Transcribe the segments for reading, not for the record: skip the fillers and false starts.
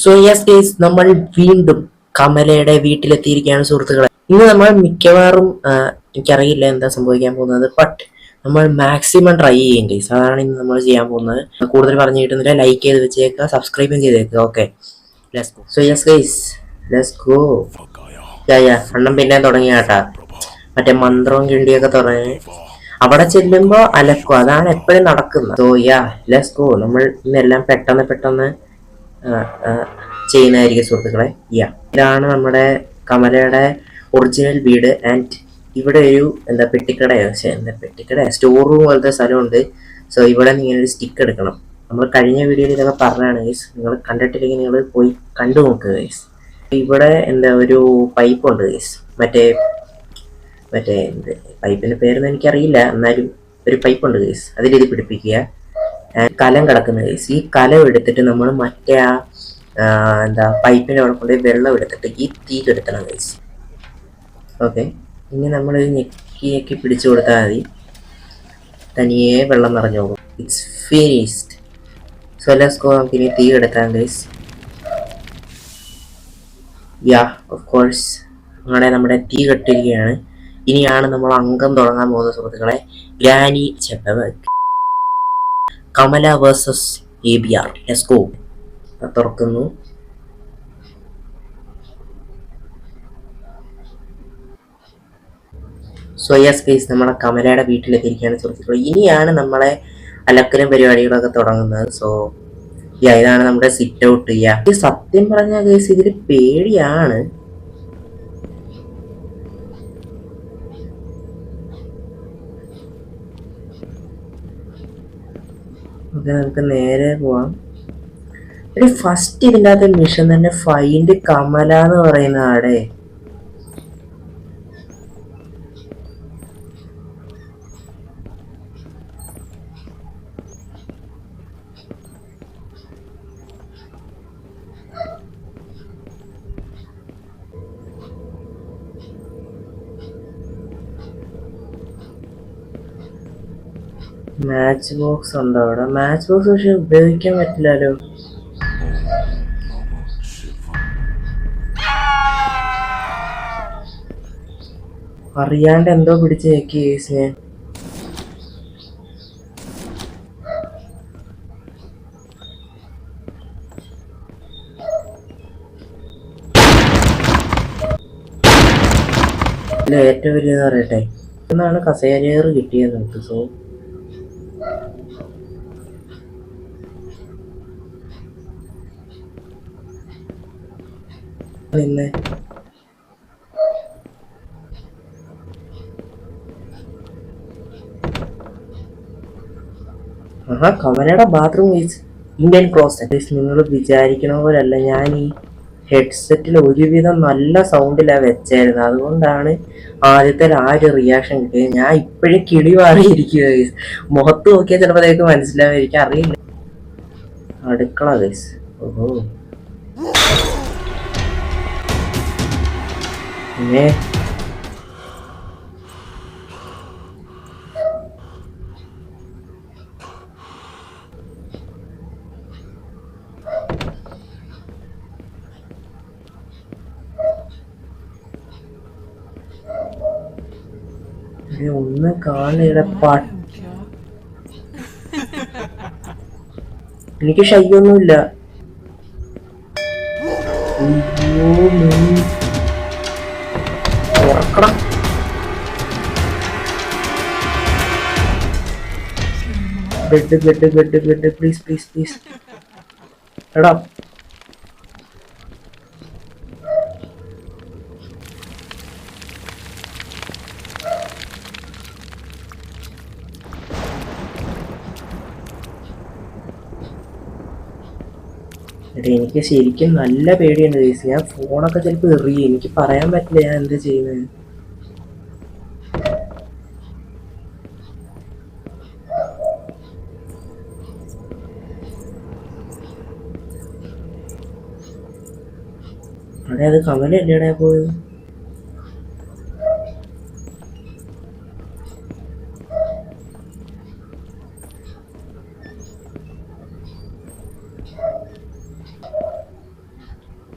So yes guys, നമ്മൾ വീണ്ടും കമലയുടെ വീട്ടിലെത്തിയിരിക്കുകയാണ് സുഹൃത്തുക്കളെ. ഇന്ന് നമ്മൾ മിക്കവാറും എനിക്കറിയില്ല എന്താ സംഭവിക്കാൻ പോകുന്നത്, ബട്ട് നമ്മൾ മാക്സിമം ട്രൈ ചെയ്യും ഗൈസ്. അതാണ് ഇന്ന് നമ്മൾ ചെയ്യാൻ പോകുന്നത്. കൂടുതൽ പറഞ്ഞു കിട്ടുന്നില്ല, ലൈക്ക് ചെയ്ത് വെച്ചേക്കുക, സബ്സ്ക്രൈബും ചെയ്തേക്കുക. Okay, let's go. So yes guys, let's go. അണ്ണം പിന്നെ തുടങ്ങിയ കേട്ടാ, മറ്റേ മന്ത്രവും കിണ്ടിയൊക്കെ തുടങ്ങി. അവിടെ ചെല്ലുമ്പോ അലക്കും, അതാണ് എപ്പോഴും നടക്കുന്നത്. So yeah, let's go. നമ്മൾ ഇന്നെല്ലാം പെട്ടെന്ന് പെട്ടെന്ന് ചെയ്യുന്നതായിരിക്കും സുഹൃത്തുക്കളെ. ഇതാണ് നമ്മുടെ കമലയുടെ ഒറിജിനൽ വീട്. ആൻഡ് ഇവിടെ ഒരു പെട്ടിക്കടയോ സ്റ്റോർ റൂം പോലത്തെ സ്ഥലമുണ്ട്. സോ ഇവിടെ നിന്ന് ഇങ്ങനെ ഒരു സ്റ്റിക്ക് എടുക്കണം. നമ്മൾ കഴിഞ്ഞ വീഡിയോയിൽ ഇതൊക്കെ പറഞ്ഞാണ് ഗൈസ്. നിങ്ങൾ കണ്ടിട്ടില്ലെങ്കിൽ നിങ്ങൾ പോയി കണ്ടു നോക്കുക ഗൈസ്. ഇവിടെ ഒരു പൈപ്പ് ഉണ്ട് ഗൈസ്. മറ്റേ പൈപ്പിന്റെ പേരൊന്നും എനിക്കറിയില്ല, എന്നാലും ഒരു പൈപ്പ് ഉണ്ട് ഗൈസ്. അതിലിത് പിടിപ്പിക്കുക. കലം കിടക്കുന്ന ഗൈസ്. ഈ കലം എടുത്തിട്ട് നമ്മൾ മറ്റേ പൈപ്പിൻ്റെ അവിടെ കൊണ്ട് വെള്ളം എടുത്തിട്ട് ഈ തീ കെടുത്തണം ഗൈസ്. ഓക്കെ, ഇനി നമ്മൾ ഞെക്കി പിടിച്ചു കൊടുത്താൽ മതി, തനിയെ വെള്ളം നിറഞ്ഞോളും. It's finished. So let's go. നമുക്ക് ഇനി തീ കെടുത്താം ഗൈസ്. ഓഫ് കോഴ്സ് അങ്ങനെ നമ്മുടെ തീ കെട്ടിരിക്കുകയാണ്. ഇനിയാണ് നമ്മൾ അംഗം തുടങ്ങാൻ പോകുന്ന സുഹൃത്തുക്കളെ. Granny Kamala versus ABR. Let's go. തുറക്കുന്നു. സോ യെസ് ഗൈസ്, നമ്മളെ കമലയുടെ വീട്ടിലെത്തിയിരിക്കുകയാണ് സുഹൃത്തുക്കൾ. ഇനിയാണ് നമ്മളെ അലക്കലും പരിപാടികളൊക്കെ തുടങ്ങുന്നത്. സോ ഇതാണ് നമ്മുടെ സിറ്റ് ഔട്ട്. സത്യം പറഞ്ഞ ഗൈസ്, ഇതിൽ പേടിയാണ്. നമുക്ക് നേരെ പോവാം. ഫസ്റ്റ് ഇതിൻ്റെ അകത്ത് മിഷൻ തന്നെ ഫൈൻഡ് കമല എന്ന് പറയുന്ന ആടെ. മാച്ച് ബോക്സ് ഉണ്ടോ അവിടെ? മാച്ച് ബോക്സ് പക്ഷെ ഉപയോഗിക്കാൻ പറ്റില്ലല്ലോ. അറിയാണ്ട് എന്തോ പിടിച്ച് ഞെക്കി കേസ് ഞാൻ. ഏറ്റവും വലിയതെന്ന് പറയട്ടെ, എന്നാണ് കസേരയേറ് കിട്ടിയത് നമുക്ക്. സോ പിന്നെ കമലയുടെ ബാത്റൂം ഇന്ത്യൻ ക്ലോസറ്റ്. നിങ്ങൾ വിചാരിക്കണ പോലല്ല, ഞാൻ ഈ ഹെഡ്സെറ്റിൽ ഒരുവിധം നല്ല സൗണ്ടിലാണ് വെച്ചായിരുന്നത്. അതുകൊണ്ടാണ് ആദ്യത്തെ ഒരു റിയാക്ഷൻ കിട്ടിയത്. ഞാൻ ഇപ്പോഴും കിളി മാറിയിരിക്കുക. മുഖത്ത് നോക്കിയാൽ ചിലപ്പോൾ അതൊക്കെ മനസ്സിലാവും, എനിക്ക് അറിയില്ല. അടുക്കള ഗൈസ്. ഓഹോ, പിന്നെ ഒന്ന് കാണിയുടെ എനിക്ക് ഷയ്യൊന്നുമില്ല. തുറക്കണം. ബെഡ് പ്ലീസ് എടാ. എനിക്ക് ശരിക്കും നല്ല പേടിയുണ്ട് കേസ്. ഞാൻ ഫോണൊക്കെ ചിലപ്പോൾ എറിയും, എനിക്ക് പറയാൻ പറ്റില്ല ഞാൻ എന്താ ചെയ്യുന്നത്. അവിടെ അത് കമലല്ലേടാ പോയത്.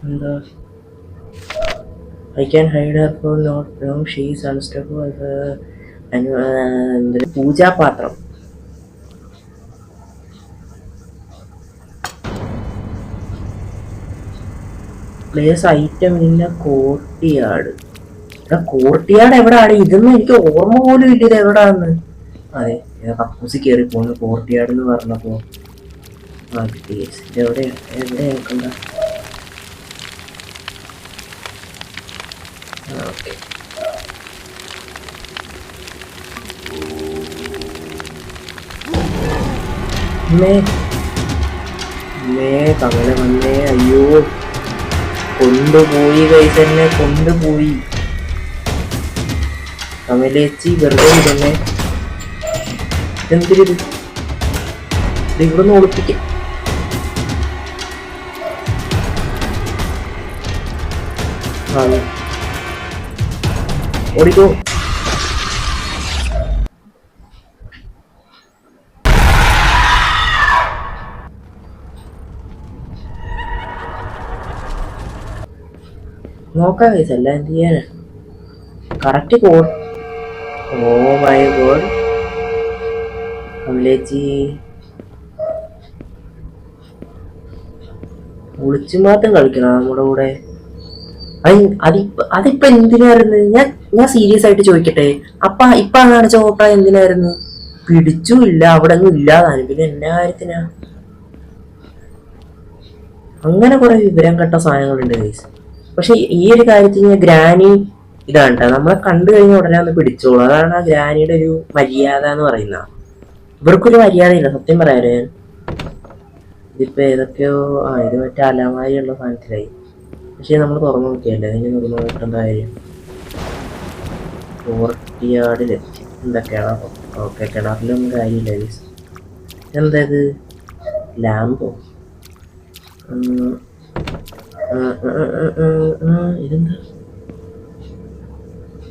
എന്താ I can hide her for not know she's unstable പൂജാപാത്രം. പ്ലേസ് ഐറ്റം ഇല്ല കോർട്ടിയാട്. കോർട്ടിയാട് എവിടാണ്? ഇതൊന്നും എനിക്ക് ഓർമ്മ പോലും ഇല്ല ഇത് എവിടാന്ന്. അതെ, കക്കൂസി കയറി പോകുന്നു കോർട്ടിയാട് എന്ന് പറഞ്ഞപ്പോ. എവിടെ എവിടെ നോക്കണ്ട. ഓക്കെ, കമല വന്നേ. അയ്യോ, കൊണ്ടുപോയി കൈസ്, എന്നെ കൊണ്ടുപോയി. കമലേച്ചി വെറുതെ ഇതന്നെ എന്തിരിത് ഇവിടുന്ന് ഒളിപ്പിക്കാം. ഓടിക്കോ. നോക്കാം കൈസ്, അല്ല എന്ത് ചെയ്യാനാ. Correct code. Oh my God, കമലേച്ചി ഒളിച്ചു മാത്രം കളിക്കണം നമ്മുടെ കൂടെ. അതിപ്പോ എന്തിനായിരുന്നു? ഞാൻ സീരിയസ് ആയിട്ട് ചോദിക്കട്ടെ, ഇപ്പൊ കാണിച്ച ഓട്ട എന്തിനായിരുന്നു? പിടിച്ചും ഇല്ല, അവിടെ ഒന്നും ഇല്ലാതാണ്. പിന്നെ എന്നാ കാര്യത്തിനാ? അങ്ങനെ കുറെ വിവരം കെട്ട സാധനങ്ങളുണ്ട് ഗൈസ്. പക്ഷെ ഈ ഒരു കാര്യത്തിന് ഗ്രാനി ഇതാണ് കേട്ടോ, നമ്മളെ കണ്ടു കഴിഞ്ഞ ഉടനെ ഒന്ന് പിടിച്ചോളൂ. അതാണ് ആ ഗ്രാനിയുടെ ഒരു മര്യാദ എന്ന് പറയുന്ന. ഇവർക്കൊരു മര്യാദയില്ല സത്യം പറയാറ്. ഇതിപ്പോ ഏതൊക്കെയോ ഇത് മറ്റേ അലമാരിയുള്ള സാധനത്തിലായി. പക്ഷെ നമ്മൾ തുറന്നു നോക്കിയല്ലേ, അതിന് തുറന്നു നോക്കേണ്ട കാര്യം. കോർട്ടിയാടിലെത്തി. എന്താ കിണറോ? ഓക്കെ, കിണറിലൊന്നും കാര്യമില്ല. എന്താ ഇത്? ലാമ്പോ? ഇതെന്താ?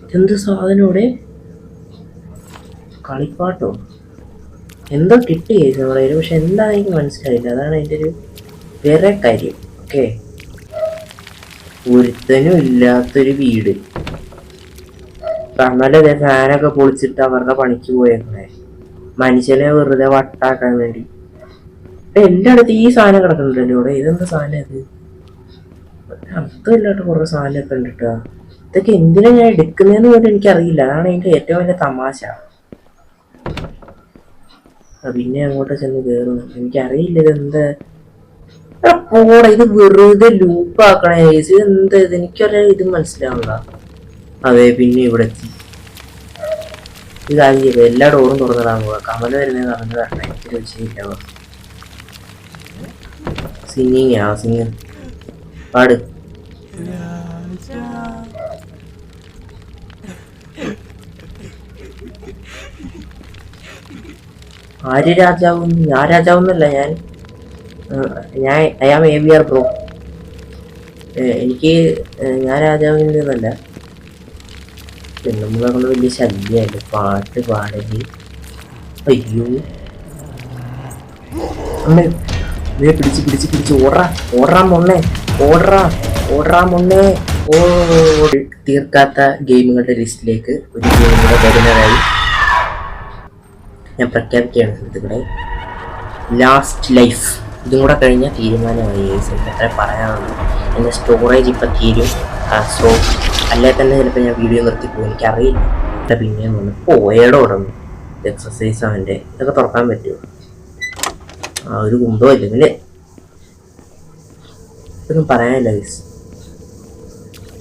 ഇതെന്ത് സാധനം ഇവിടെ? കളിപ്പാട്ടോ എന്തോ കിട്ടി നമ്മുടെ കയ്യിൽ. പക്ഷെ എന്താണെന്ന് എനിക്ക് മനസ്സിലായില്ല. അതാണ് അതിൻ്റെ ഒരു വേറെ കാര്യം. ഓക്കെ, ഒരുത്തനും ഇല്ലാത്തൊരു വീട്. കമല ഫാനൊക്കെ പൊളിച്ചിട്ട് അവരുടെ പണിക്ക് പോയേക്കണേ, മനുഷ്യനെ വെറുതെ വട്ടാക്കാൻ വേണ്ടി. എല്ലായിടത്തും ഈ സാധനം കിടക്കുന്നുണ്ടല്ലോ ഇവിടെ. ഇതെന്താ സാധനം? ഇത് അർത്ഥമില്ലാത്ത കുറെ സാധനമൊക്കെ ഉണ്ട് കേട്ടോ. ഇതൊക്കെ എന്തിനാ ഞാൻ എടുക്കുന്നതെന്ന് പോലും എനിക്കറിയില്ല. അതാണ് അതിൻ്റെ ഏറ്റവും വലിയ തമാശ. പിന്നെ അങ്ങോട്ട് ചെന്ന് കയറുന്നു. എനിക്കറിയില്ല ഇതെന്താ. പോടെ, ഇത് വെറുതെ ലൂപ്പാക്കണേ. ഇത് എന്താ? ഇത് എനിക്കറിയാം, ഇത് മനസ്സിലാവണ്ട. അതെ, പിന്നെ ഇവിടെ എത്തി. ഇത് കാര്യം ചെയ്ത് എല്ലാ ഡോറും തുറന്നിടാൻ പോവാ. കമല വരുന്നത് പറഞ്ഞു തരണം, എനിക്കൊരു വിഷയമില്ല. സിംഗിങ് സിംഗ് പാട്. ആര് രാജാവും? ഞാൻ രാജാവെന്നല്ല, ഞാൻ ഐ ആം ABR ബ്രോ. ഞാൻ രാജാവിന്നല്ല. നമ്മളെ കൊണ്ട് വലിയ ശല്യമായിട്ട് പാട്ട് പാടല്. അയ്യോ, പിടിച്ച് പിടിച്ച് പിടിച്ച് ഓടാ മൊണ്ണേ, ഓടാ മൊണ്ണേ. തീർക്കാത്ത ഗെയിമുകളുടെ ലിസ്റ്റിലേക്ക് ഒരു ഗെയിം കൂടെ വരുന്നതായി ഞാൻ പ്രഖ്യാപിക്കുകയാണ് സുഹൃത്തുക്കളെ. Last life. ഇതും കൂടെ കഴിഞ്ഞാൽ തീരുമാനമായി. എത്ര പറയാനുള്ളൂ. എൻ്റെ സ്റ്റോറേജ് ഇപ്പം തീരും. സോ അല്ലേ തന്നെ ചിലപ്പോൾ ഞാൻ വീഡിയോ നിർത്തിപ്പോകും, എനിക്കറിയില്ല. പിന്നെ വന്ന് പോയടോ ഉടന്നു എക്സസൈസ് അവൻ്റെ. ഇതൊക്കെ തുറക്കാൻ പറ്റുമോ? ഒരു കുന്തോ ഇല്ല. പിന്നെ ഇതൊന്നും പറയാനില്ല ഗൈസ്,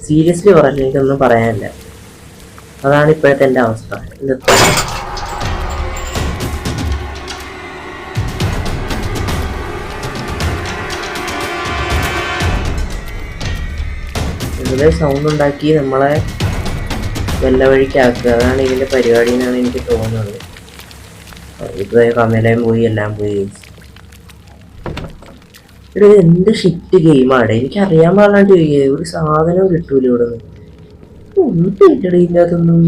സീരിയസ്ലി പറഞ്ഞു, എനിക്കൊന്നും പറയാനില്ല. അതാണ് ഇപ്പോഴത്തെ എൻ്റെ അവസ്ഥ. വെറുതെ സൗണ്ട് ഉണ്ടാക്കി നമ്മളെ വല്ല വഴിക്കാക്കുക. അതാണ് ഇതിൻ്റെ പരിപാടി എന്നാണ് എനിക്ക് തോന്നുന്നത്. ഇത് കമലയും പോയി, എല്ലാം പോയി. ഇവിടെ എന്ത് ഷിറ്റ് ഗെയിമാണ്, എനിക്ക് അറിയാൻ പാടില്ലാണ്ട് ചോദിക്കുക. ഒരു സാധനവും കിട്ടൂല ഇവിടെ നിന്ന്. ഒന്നും ഇല്ലട അതൊന്നും.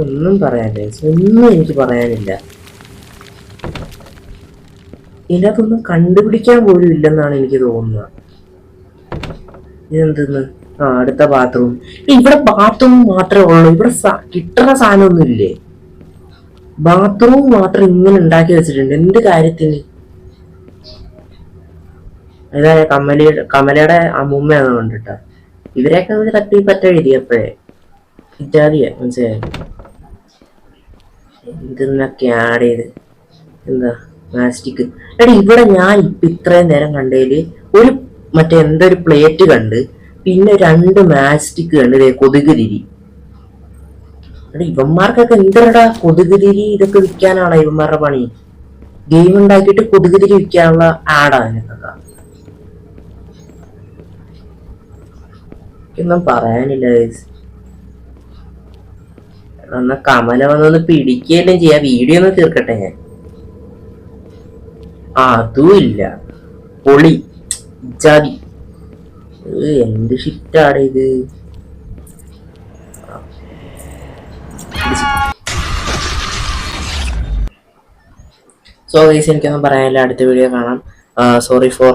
ഒന്നും പറയാനില്ല, ഒന്നും എനിക്ക് പറയാനില്ല. ഇതിനകത്തൊന്നും കണ്ടുപിടിക്കാൻ പോലും ഇല്ലെന്നാണ് എനിക്ക് തോന്നുന്നത്. ഇതെന്തെന്ന്? അടുത്ത ബാത്റൂം. ഇവിടെ ബാത്റൂം മാത്രമേ ഉള്ളൂ, ഇവിടെ കിട്ടുന്ന സാധനമൊന്നും ഇല്ലേ? ബാത്റൂം മാത്രം ഇങ്ങനെ ഉണ്ടാക്കി വെച്ചിട്ടുണ്ട്, എന്ത് കാര്യത്തിന്? ഇതാ കമലയുടെ അമ്മൂമ്മയാണ് കണ്ടിട്ടാ. ഇവരെയൊക്കെ ഒരു തട്ടി പറ്റ എഴുതിയപ്പോഴേ ഇറ്റാലിയ മനസ്സിലായി. ഇതെന്നൊക്കെ ആഡ് ചെയ്ത് എന്താ പ്ലാസ്റ്റിക്. എടാ ഇവിടെ ഞാൻ ഇപ്പൊ ഇത്രയും നേരം കണ്ടതില് ഒരു മറ്റേ എന്തൊരു പ്ലേറ്റ് കണ്ട്, പിന്നെ 2 മാസ്റ്റിക് കണ്ട്, കൊതുക് തിരി. എടാ ഇവന്മാർക്കൊക്കെ എന്തരടാ കൊതുക് തിരി ഇതൊക്കെ വിൽക്കാനാണോ ഇവന്മാരുടെ പണി? ഗെയിം ഉണ്ടാക്കിയിട്ട് കൊതുക് തിരി വിൽക്കാനുള്ള ആഡാണ് ഇതിനൊക്കെ. ഒന്നും പറയാനില്ല. എന്നാ കമല വന്നൊന്ന് പിടിക്കുകയെല്ലാം ചെയ്യാ, വീഡിയോ ഒന്ന് തീർക്കട്ടെ ഞാൻ. അതും ഇല്ല, പൊളി ജാതി. എന്ത് ഷിറ്റാണ് ഇത്. സോ ഗൈസ്, എനിക്കൊന്നും പറയാനില്ല, അടുത്ത വീഡിയോ കാണാം. Sorry four